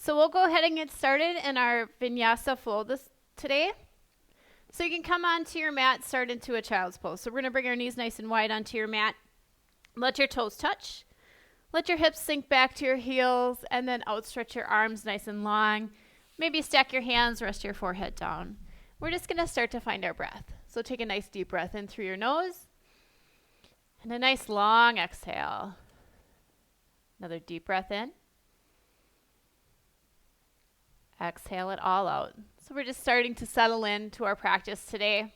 So we'll go ahead and get started in our Vinyasa Flow today. So you can come onto your mat, start into a child's pose. So we're going to bring our knees nice and wide onto your mat. Let your toes touch. Let your hips sink back to your heels, and then outstretch your arms nice and long. Maybe stack your hands, rest your forehead down. We're just going to start to find our breath. So take a nice deep breath in through your nose, and a nice long exhale. Another deep breath in. Exhale it all out. So we're just starting to settle into our practice today.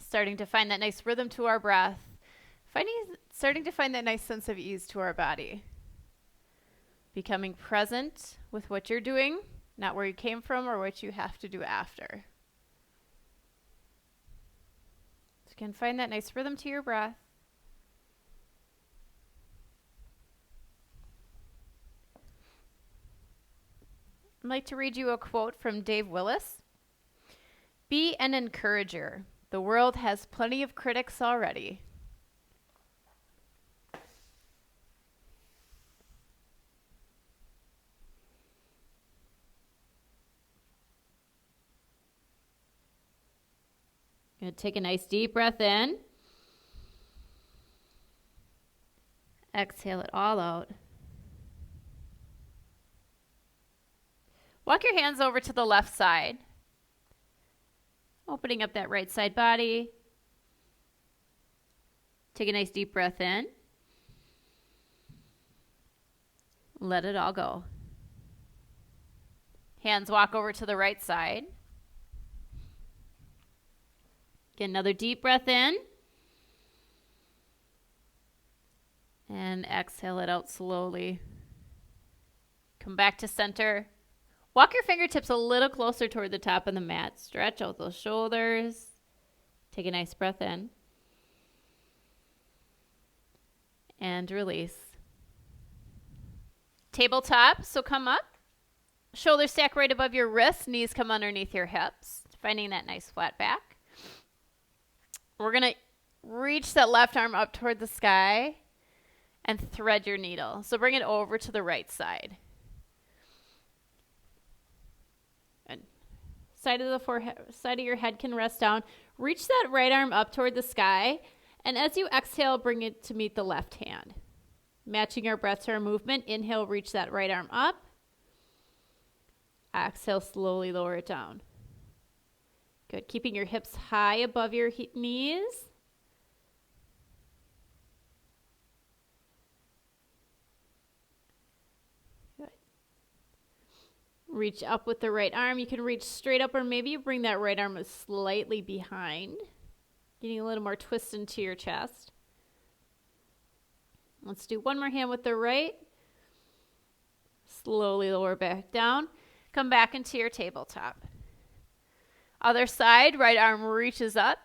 Starting to find that nice rhythm to our breath. Starting to find that nice sense of ease to our body. Becoming present with what you're doing, not where you came from or what you have to do after. So you can find that nice rhythm to your breath. I'd like to read you a quote from Dave Willis. Be an encourager. The world has plenty of critics already. Going to take a nice deep breath in. Exhale it all out. Walk your hands over to the left side. Opening up that right side body. Take a nice deep breath in. Let it all go. Hands walk over to the right side. Get another deep breath in. And exhale it out slowly. Come back to center. Walk your fingertips a little closer toward the top of the mat. Stretch out those shoulders. Take a nice breath in. And release. Tabletop, so come up. Shoulders stack right above your wrists. Knees come underneath your hips. Finding that nice flat back. We're going to reach that left arm up toward the sky and thread your needle. So bring it over to the right side. And side of the forehead, side of your head can rest down. Reach that right arm up toward the sky. And as you exhale, bring it to meet the left hand. Matching our breath to our movement. Inhale, reach that right arm up. Exhale, slowly lower it down. Good. Keeping your hips high above your knees. Good. Reach up with the right arm. You can reach straight up, or maybe you bring that right arm slightly behind. Getting a little more twist into your chest. Let's do one more hand with the right. Slowly lower back down. Come back into your tabletop. Other side, right arm reaches up.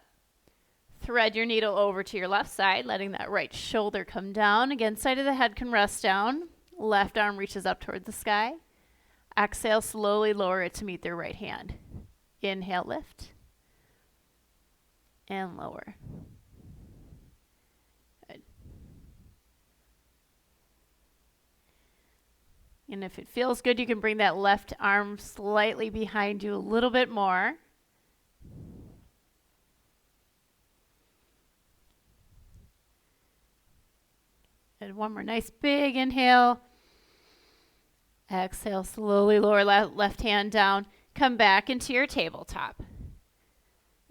Thread your needle over to your left side, letting that right shoulder come down. Again, side of the head can rest down. Left arm reaches up toward the sky. Exhale, slowly lower it to meet their right hand. Inhale, lift. And lower. Good. And if it feels good, you can bring that left arm slightly behind you a little bit more. And one more nice big inhale. Exhale, slowly lower left hand down. Come back into your tabletop.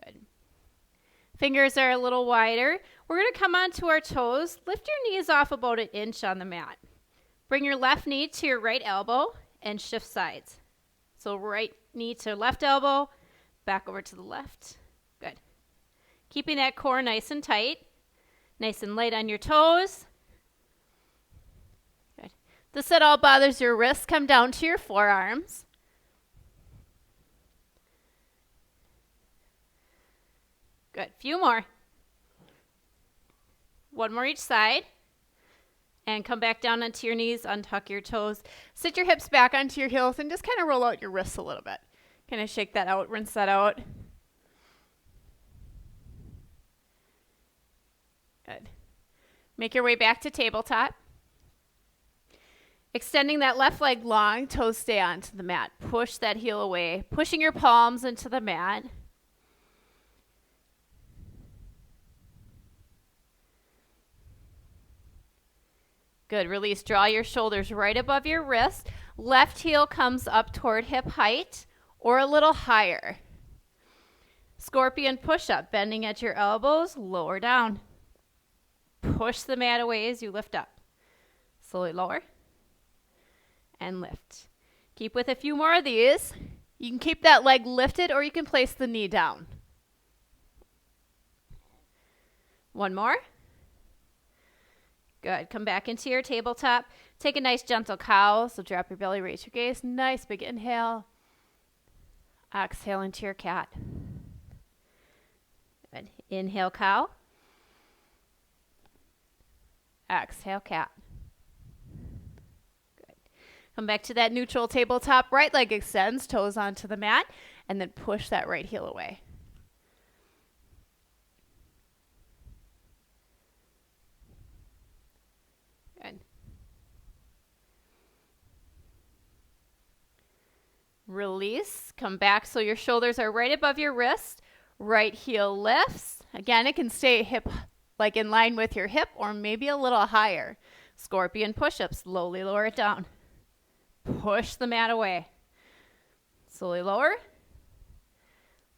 Good. Fingers are a little wider. We're going to come onto our toes. Lift your knees off about an inch on the mat. Bring your left knee to your right elbow and shift sides. So right knee to left elbow, back over to the left. Good. Keeping that core nice and tight, nice and light on your toes. Good. This at all bothers your wrists, come down to your forearms. Good. Few more. One more each side. And come back down onto your knees, untuck your toes. Sit your hips back onto your heels and just kind of roll out your wrists a little bit. Kind of shake that out, rinse that out. Good. Make your way back to tabletop. Extending that left leg long, toes stay onto the mat. Push that heel away, pushing your palms into the mat. Good, release, draw your shoulders right above your wrist. Left heel comes up toward hip height or a little higher. Scorpion push-up, bending at your elbows, lower down. Push the mat away as you lift up. Slowly lower and lift. Keep with a few more of these. You can keep that leg lifted or you can place the knee down. One more. Good. Come back into your tabletop. Take a nice gentle cow. So drop your belly, raise your gaze. Nice big inhale. Exhale into your cat. Good. Inhale, cow. Exhale, cat. Good. Come back to that neutral tabletop. Right leg extends, toes onto the mat, and then push that right heel away. Good. Release. Come back so your shoulders are right above your wrist. Right heel lifts. Again, it can stay hip like in line with your hip or maybe a little higher. Scorpion push-up. Slowly lower it down. Push the mat away. Slowly lower.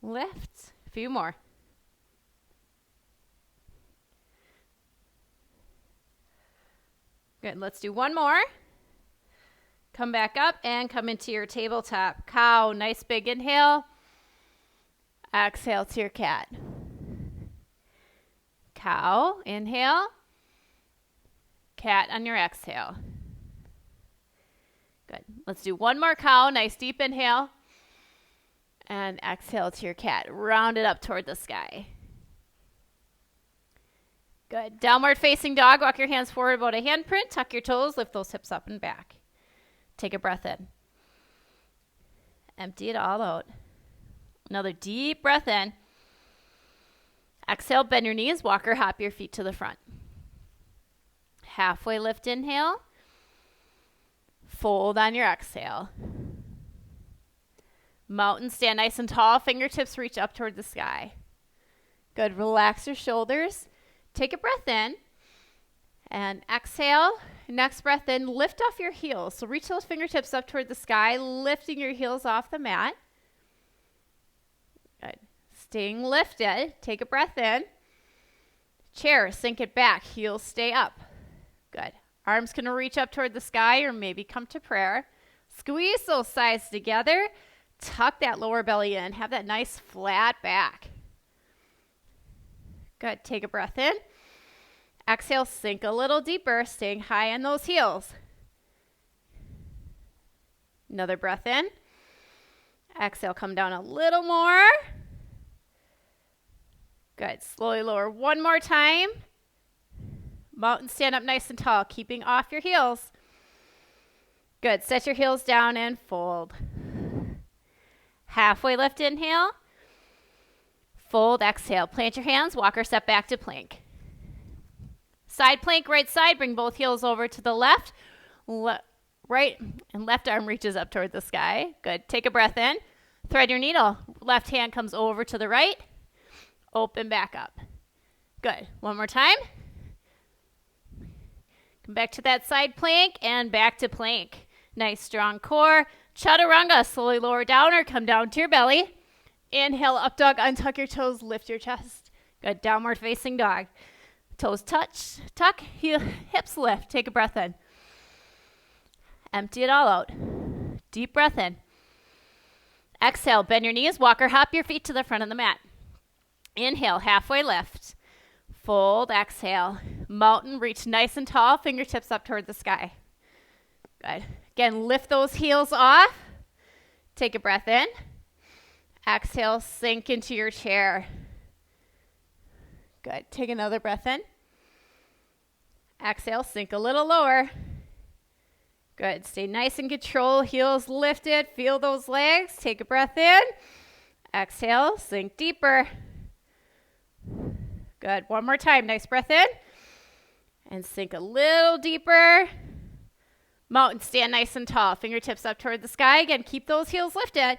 Lift. A few more. Good. Let's do one more. Come back up and come into your tabletop. Cow. Nice big inhale. Exhale to your cat. Cow. Inhale. Cat on your exhale. Good. Let's do one more cow. Nice deep inhale. And exhale to your cat. Round it up toward the sky. Good. Downward facing dog. Walk your hands forward about a handprint. Tuck your toes. Lift those hips up and back. Take a breath in. Empty it all out. Another deep breath in. Exhale, bend your knees. Walk or hop your feet to the front. Halfway lift, inhale. Fold on your exhale. Mountain, stand nice and tall. Fingertips reach up toward the sky. Good. Relax your shoulders. Take a breath in. And exhale. Next breath in. Lift off your heels. So reach those fingertips up toward the sky, lifting your heels off the mat. Good. Staying lifted. Take a breath in. Chair. Sink it back. Heels stay up. Good. Arms can reach up toward the sky or maybe come to prayer. Squeeze those sides together. Tuck that lower belly in. Have that nice flat back. Good. Take a breath in. Exhale, sink a little deeper, staying high on those heels. Another breath in. Exhale, come down a little more. Good. Slowly lower one more time. Mountain, stand up nice and tall, keeping off your heels. Good. Set your heels down and fold. Halfway lift, inhale. Fold, exhale. Plant your hands, walk or step back to plank. Side plank, right side. Bring both heels over to the left. Right and left arm reaches up toward the sky. Good. Take a breath in. Thread your needle. Left hand comes over to the right. Open back up. Good. One more time. Come back to that side plank and back to plank. Nice strong core. Chaturanga. Slowly lower down or come down to your belly. Inhale, up dog. Untuck your toes. Lift your chest. Good. Downward facing dog. Toes touch, tuck, heel, hips lift. Take a breath in. Empty it all out. Deep breath in. Exhale, bend your knees, walk or hop your feet to the front of the mat. Inhale, halfway lift. Fold, exhale. Mountain, reach nice and tall, fingertips up toward the sky. Good. Again, lift those heels off. Take a breath in. Exhale, sink into your chair. Good. Take another breath in. Exhale, sink a little lower. Good. Stay nice and control. Heels lifted. Feel those legs. Take a breath in. Exhale, sink deeper. Good. One more time. Nice breath in. And sink a little deeper. Mountain, stand nice and tall. Fingertips up toward the sky. Again, keep those heels lifted.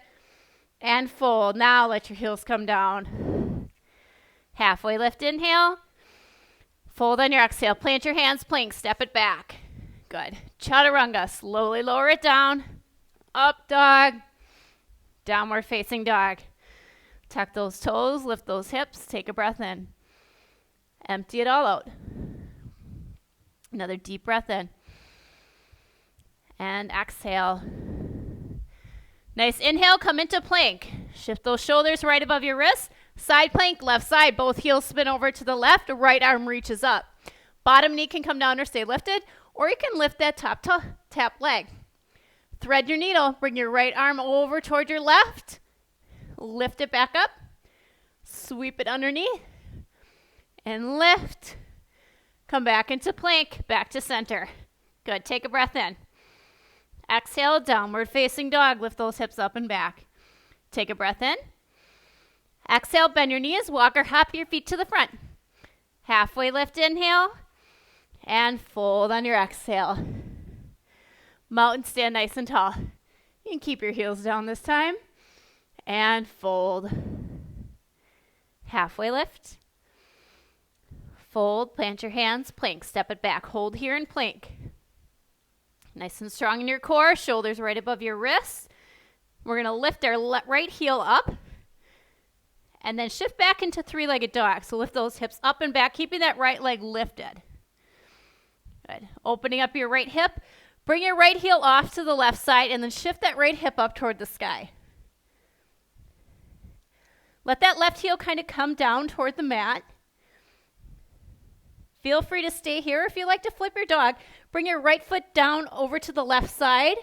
And fold. Now let your heels come down. Halfway lift, inhale. Fold on your exhale. Plant your hands, plank, step it back. Good. Chaturanga, slowly lower it down. Up dog. Downward facing dog. Tuck those toes, lift those hips, take a breath in. Empty it all out. Another deep breath in. And exhale. Nice inhale, come into plank. Shift those shoulders right above your wrists. Side plank, left side. Both heels spin over to the left. Right arm reaches up. Bottom knee can come down or stay lifted. Or you can lift that tap leg. Thread your needle. Bring your right arm over toward your left. Lift it back up. Sweep it underneath. And lift. Come back into plank. Back to center. Good. Take a breath in. Exhale, downward facing dog. Lift those hips up and back. Take a breath in. Exhale, bend your knees. Walk or hop your feet to the front. Halfway lift, inhale. And fold on your exhale. Mountain, stand nice and tall. You can keep your heels down this time. And fold. Halfway lift. Fold, plant your hands, plank, step it back. Hold here and plank. Nice and strong in your core, shoulders right above your wrists. We're going to lift our right heel up and then shift back into three-legged dog. So lift those hips up and back, keeping that right leg lifted. Good. Opening up your right hip. Bring your right heel off to the left side and then shift that right hip up toward the sky. Let that left heel kind of come down toward the mat. Feel free to stay here. If you like to flip your dog, bring your right foot down over to the left side.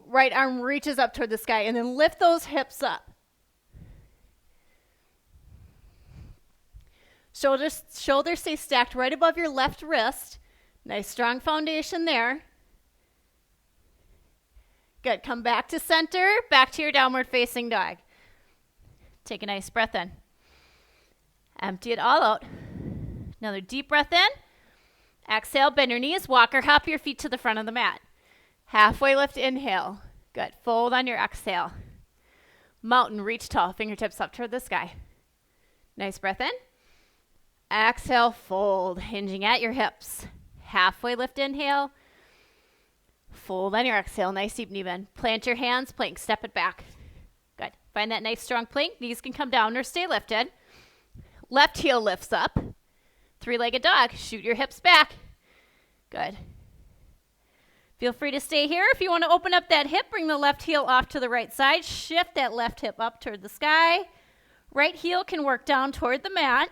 Right arm reaches up toward the sky and then lift those hips up. Shoulders stay stacked right above your left wrist. Nice strong foundation there. Good. Come back to center, back to your downward facing dog. Take a nice breath in. Empty it all out. Another deep breath in. Exhale, bend your knees, walk or hop your feet to the front of the mat. Halfway lift, inhale. Good. Fold on your exhale. Mountain, reach tall, fingertips up toward the sky. Nice breath in. Exhale, fold, hinging at your hips. Halfway lift, inhale. Fold on your exhale, nice deep knee bend. Plant your hands, plank, step it back. Good. Find that nice strong plank. Knees can come down or stay lifted. Left heel lifts up. Three-legged dog. Shoot your hips back. Good. Feel free to stay here. If you want to open up that hip, bring the left heel off to the right side. Shift that left hip up toward the sky. Right heel can work down toward the mat.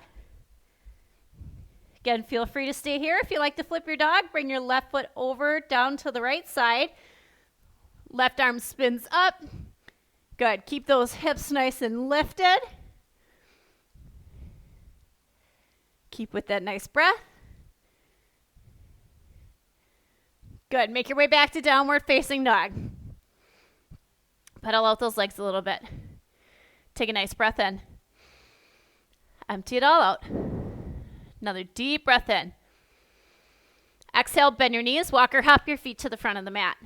Again, feel free to stay here. If you like to flip your dog, bring your left foot over down to the right side. Left arm spins up. Good. Keep those hips nice and lifted. Keep with that nice breath. Good. Make your way back to downward facing dog. Pedal out those legs a little bit. Take a nice breath in. Empty it all out. Another deep breath in. Exhale, bend your knees, walk or hop your feet to the front of the mat.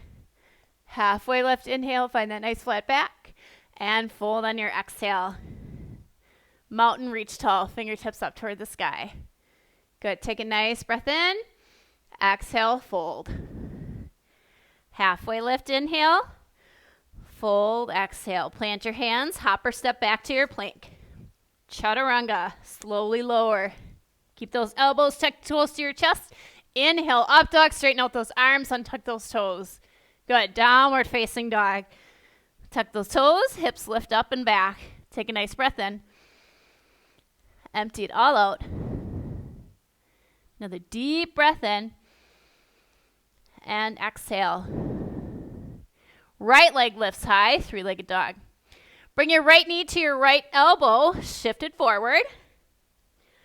Halfway lift, inhale, find that nice flat back, and fold on your exhale. Mountain, reach tall, fingertips up toward the sky. Good. Take a nice breath in. Exhale, fold. Halfway lift, inhale. Fold, exhale. Plant your hands, hop or step back to your plank. Chaturanga, slowly lower. Keep those elbows tucked close to your chest. Inhale, up dog, straighten out those arms, untuck those toes. Good. Downward facing dog. Tuck those toes, hips lift up and back. Take a nice breath in. Empty it all out. Another deep breath in. And exhale. Right leg lifts high, three-legged dog. Bring your right knee to your right elbow, shift it forward.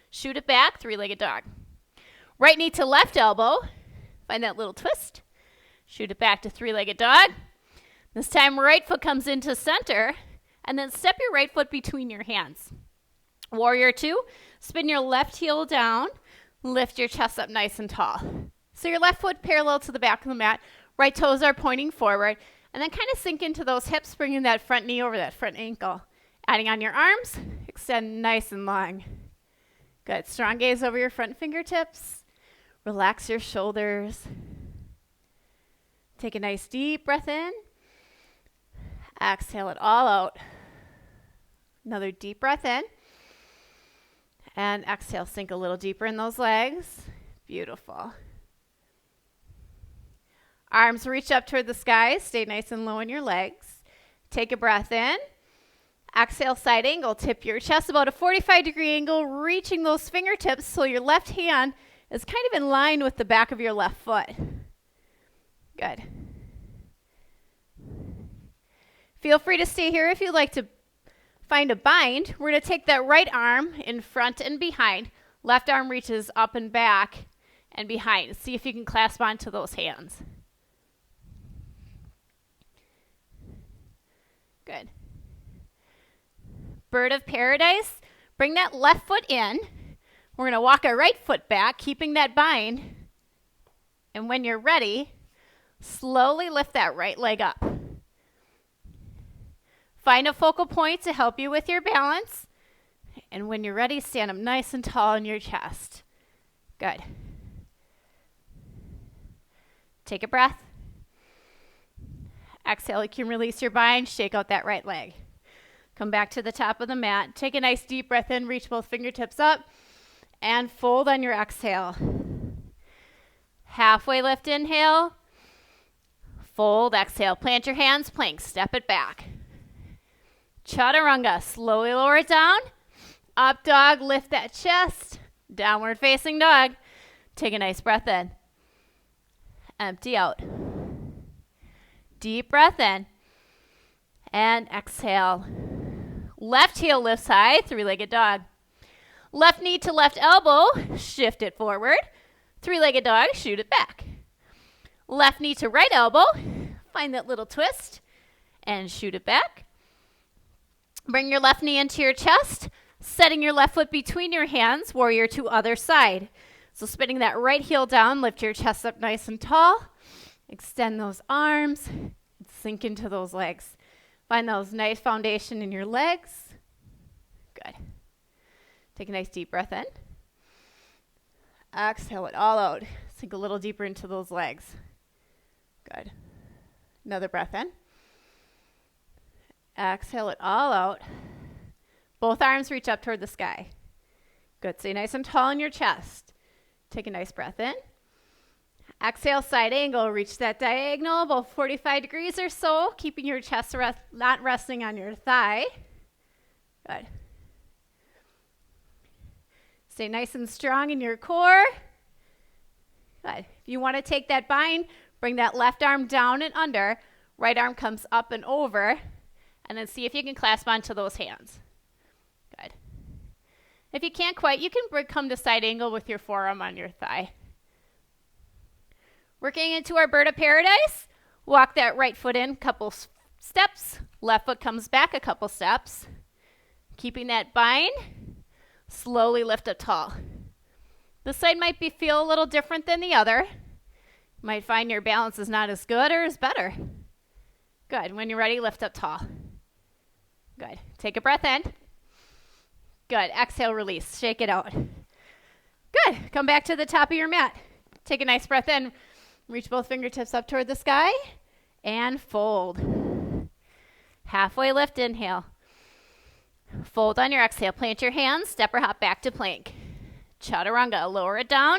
Shoot it back, three-legged dog. Right knee to left elbow. Find that little twist. Shoot it back to three-legged dog. This time, right foot comes into center, and then step your right foot between your hands. Warrior two, spin your left heel down, lift your chest up nice and tall. So your left foot parallel to the back of the mat, Right toes are pointing forward. And then kind of sink into those hips, bringing that front knee over that front ankle. Adding on your arms, extend nice and long. Good. Strong gaze over your front fingertips. Relax your shoulders. Take a nice deep breath in. Exhale it all out. Another deep breath in. And exhale, sink a little deeper in those legs. Beautiful. Arms reach up toward the sky. Stay nice and low in your legs. Take a breath in. Exhale, side angle. Tip your chest about a 45-degree angle, reaching those fingertips so your left hand is kind of in line with the back of your left foot. Good. Feel free to stay here if you'd like to find a bind. We're going to take that right arm in front and behind. Left arm reaches up and back and behind. See if you can clasp onto those hands. Good. Bird of paradise. Bring that left foot in. We're going to walk our right foot back, keeping that bind. And when you're ready, slowly lift that right leg up. Find a focal point to help you with your balance. And when you're ready, stand up nice and tall in your chest. Good. Take a breath. Exhale, you can release your bind, shake out that right leg. Come back to the top of the mat. Take a nice deep breath in, reach both fingertips up, and fold on your exhale. Halfway lift, inhale. Fold, exhale. Plant your hands, plank, step it back. Chaturanga, slowly lower it down. Up dog, lift that chest. Downward facing dog. Take a nice breath in. Empty out. Deep breath in. And exhale. Left heel lifts high, three-legged dog. Left knee to left elbow, shift it forward. Three-legged dog, shoot it back. Left knee to right elbow, find that little twist, and shoot it back. Bring your left knee into your chest, setting your left foot between your hands, warrior to other side. So spinning that right heel down, lift your chest up nice and tall. Extend those arms, and sink into those legs. Find those nice foundation in your legs. Good. Take a nice deep breath in. Exhale it all out. Sink a little deeper into those legs. Good. Another breath in. Exhale it all out. Both arms reach up toward the sky. Good. Stay nice and tall in your chest. Take a nice breath in. Exhale, side angle. Reach that diagonal about 45 degrees or so, keeping your chest not resting on your thigh. Good. Stay nice and strong in your core. Good. If you want to take that bind, bring that left arm down and under. Right arm comes up and over. And then see if you can clasp onto those hands. Good. If you can't quite, you can come to side angle with your forearm on your thigh. Working into our bird of paradise. Walk that right foot in, couple steps. Left foot comes back a couple steps. Keeping that bind. Slowly lift up tall. This side might feel a little different than the other. You might find your balance is not as good or as better. Good. When you're ready, lift up tall. Good. Take a breath in. Good. Exhale, release. Shake it out. Good. Come back to the top of your mat. Take a nice breath in. Reach both fingertips up toward the sky and fold. Halfway lift, inhale. Fold on your exhale. Plant your hands. Step or hop back to plank. Chaturanga. Lower it down.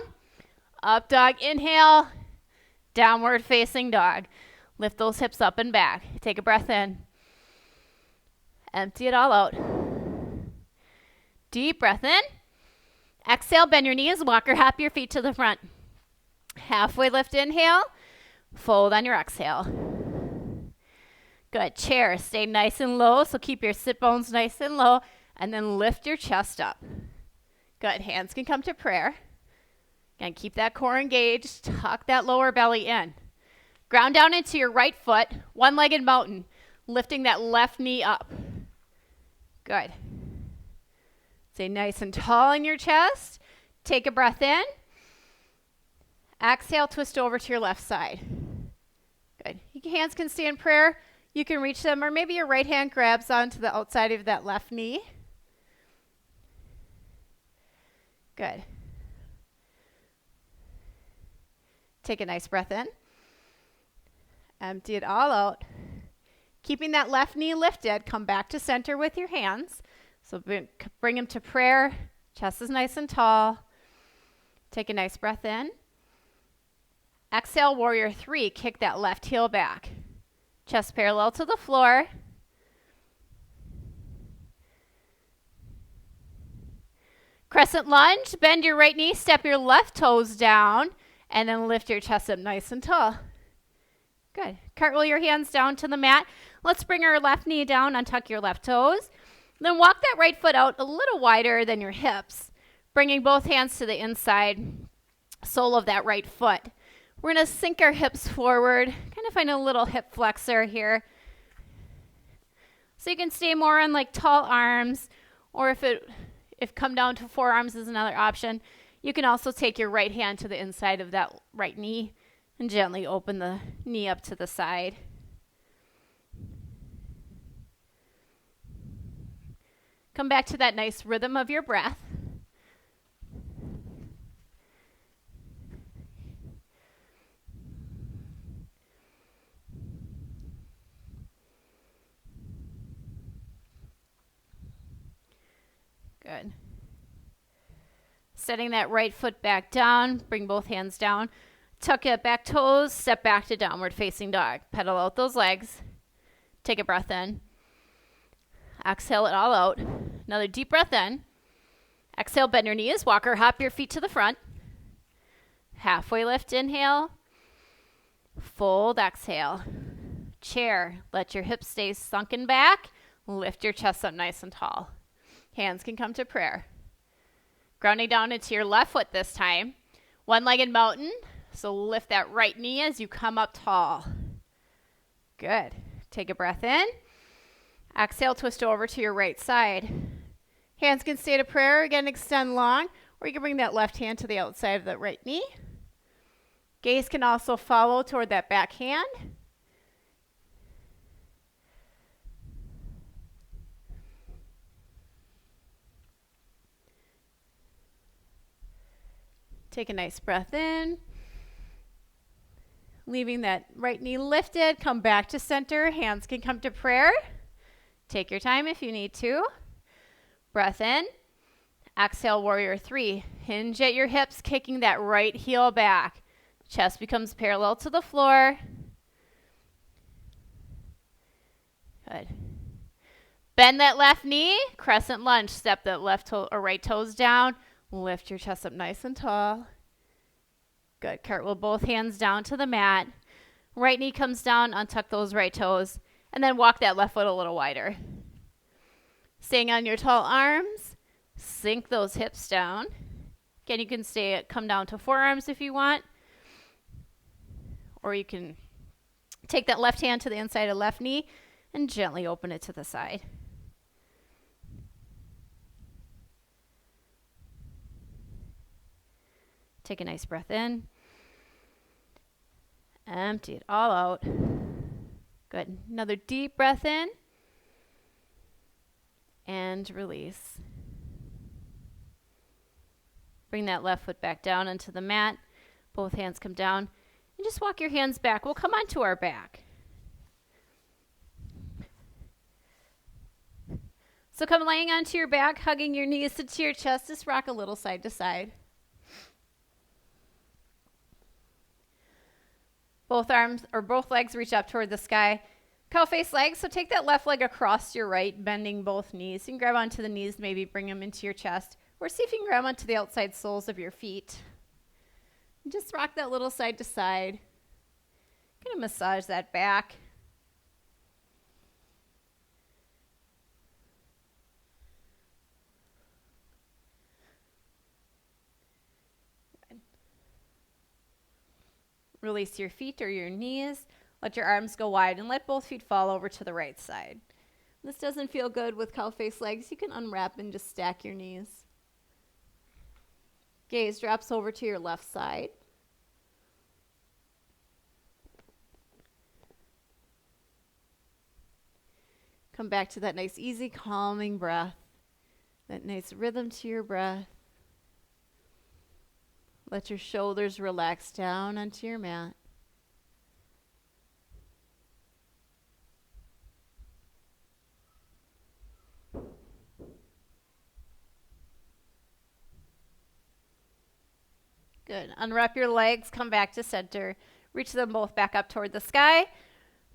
Up dog. Inhale. Downward facing dog. Lift those hips up and back. Take a breath in. Empty it all out. Deep breath in. Exhale, bend your knees. Walk or hop your feet to the front. Halfway lift, inhale. Fold on your exhale. Good. Chair. Stay nice and low, so keep your sit bones nice and low, and then lift your chest up. Good. Hands can come to prayer. Again, keep that core engaged. Tuck that lower belly in. Ground down into your right foot, one-legged mountain, lifting that left knee up. Good. Stay nice and tall in your chest. Take a breath in. Exhale, twist over to your left side. Your hands can stay in prayer. You can reach them, or maybe your right hand grabs onto the outside of that left knee. Good. Take a nice breath in. Empty it all out. Keeping that left knee lifted, come back to center with your hands. So bring them to prayer. Chest is nice and tall. Take a nice breath in. Exhale, warrior 3. Kick that left heel back. Chest parallel to the floor. Crescent lunge. Bend your right knee. Step your left toes down. And then lift your chest up nice and tall. Good. Cartwheel your hands down to the mat. Let's bring our left knee down. Untuck your left toes. Then walk that right foot out a little wider than your hips. Bringing both hands to the inside sole of that right foot. We're going to sink our hips forward. Kind of find a little hip flexor here. So you can stay more on like tall arms, or if come down to forearms is another option. You can also take your right hand to the inside of that right knee and gently open the knee up to the side. Come back to that nice rhythm of your breath. Good. Setting that right foot back down, bring both hands down. Tuck that back toes, step back to downward facing dog. Pedal out those legs. Take a breath in. Exhale it all out. Another deep breath in. Exhale, bend your knees. Walk or hop your feet to the front. Halfway lift, inhale. Fold, exhale. Chair. Let your hips stay sunken back. Lift your chest up nice and tall. Hands can come to prayer. Grounding down into your left foot this time. One-legged mountain. So lift that right knee as you come up tall. Good. Take a breath in. Exhale, twist over to your right side. Hands can stay to prayer. Again, extend long. Or you can bring that left hand to the outside of the right knee. Gaze can also follow toward that back hand. Take a nice breath in. Leaving that right knee lifted. Come back to center. Hands can come to prayer. Take your time if you need to. Breath in. Exhale, warrior 3. Hinge at your hips, kicking that right heel back. Chest becomes parallel to the floor. Good. Bend that left knee. Crescent lunge. Step that left toe or right toes down. Lift your chest up nice and tall. Good. Cartwheel both hands down to the mat. Right knee comes down. Untuck those right toes. And then walk that left foot a little wider. Staying on your tall arms. Sink those hips down. Again, you can come down to forearms if you want. Or you can take that left hand to the inside of left knee and gently open it to the side. Take a nice breath in. Empty it all out. Good. Another deep breath in. And release. Bring that left foot back down onto the mat. Both hands come down. And just walk your hands back. We'll come onto our back. So come laying onto your back, hugging your knees into your chest. Just rock a little side to side. Both arms or both legs reach up toward the sky. Cow face legs. So take that left leg across your right, bending both knees. You can grab onto the knees, maybe bring them into your chest. Or see if you can grab onto the outside soles of your feet. And just rock that little side to side. Kind of massage that back. Release your feet or your knees. Let your arms go wide and let both feet fall over to the right side. If this doesn't feel good with cow face legs, you can unwrap and just stack your knees. Gaze drops over to your left side. Come back to that nice, easy, calming breath. That nice rhythm to your breath. Let your shoulders relax down onto your mat. Good. Unwrap your legs, come back to center. Reach them both back up toward the sky.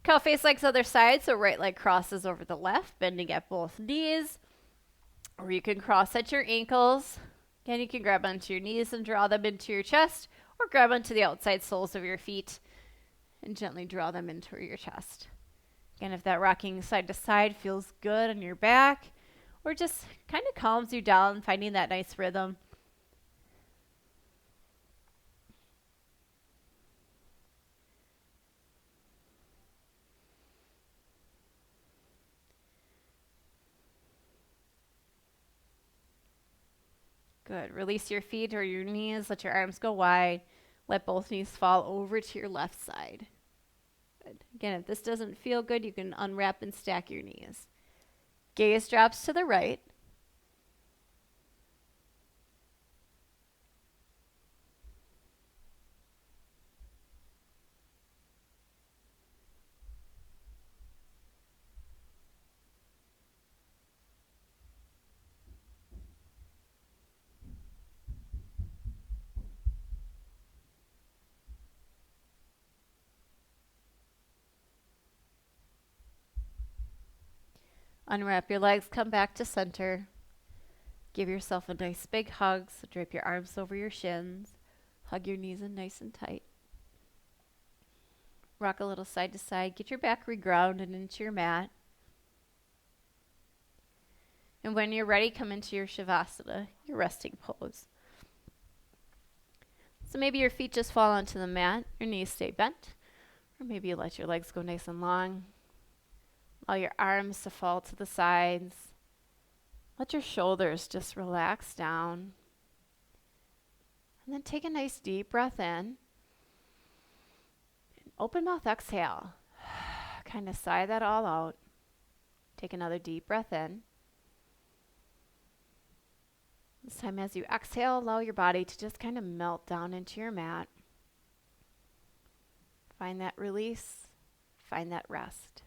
Cow face legs other side, so right leg crosses over the left, bending at both knees. Or you can cross at your ankles. Again, you can grab onto your knees and draw them into your chest, or grab onto the outside soles of your feet and gently draw them into your chest. Again, if that rocking side to side feels good on your back, or just kind of calms you down, finding that nice rhythm. Good. Release your feet or your knees. Let your arms go wide. Let both knees fall over to your left side. Good. Again, if this doesn't feel good, you can unwrap and stack your knees. Gaze drops to the right. Unwrap your legs, come back to center. Give yourself a nice big hug. So drape your arms over your shins. Hug your knees in nice and tight. Rock a little side to side. Get your back regrounded into your mat. And when you're ready, come into your Shavasana, your resting pose. So maybe your feet just fall onto the mat, your knees stay bent, or maybe you let your legs go nice and long. Allow your arms to fall to the sides. Let your shoulders just relax down. And then take a nice deep breath in. Open mouth exhale. Kind of sigh that all out. Take another deep breath in. This time as you exhale, allow your body to just kind of melt down into your mat. Find that release. Find that rest.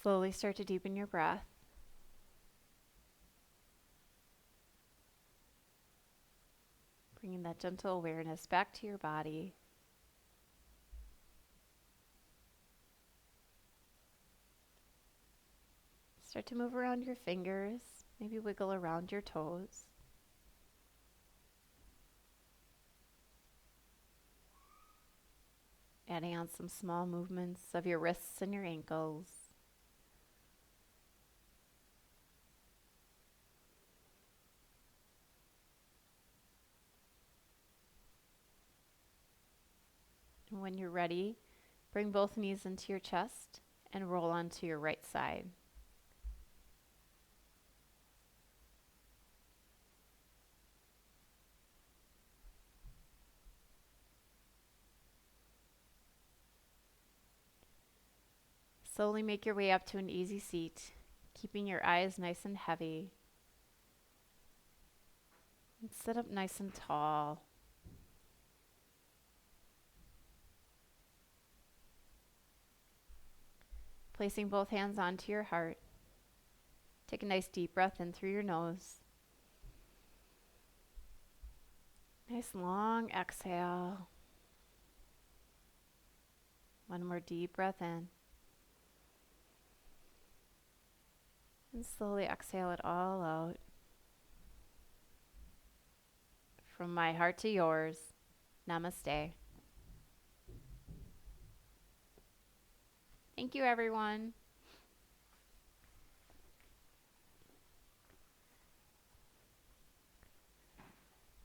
Slowly start to deepen your breath. Bringing that gentle awareness back to your body. Start to move around your fingers, maybe wiggle around your toes. Adding on some small movements of your wrists and your ankles. And when you're ready, bring both knees into your chest and roll onto your right side. Slowly make your way up to an easy seat, keeping your eyes nice and heavy. And sit up nice and tall. Placing both hands onto your heart. Take a nice deep breath in through your nose. Nice long exhale. One more deep breath in. And slowly exhale it all out. From my heart to yours, namaste. Thank you, everyone.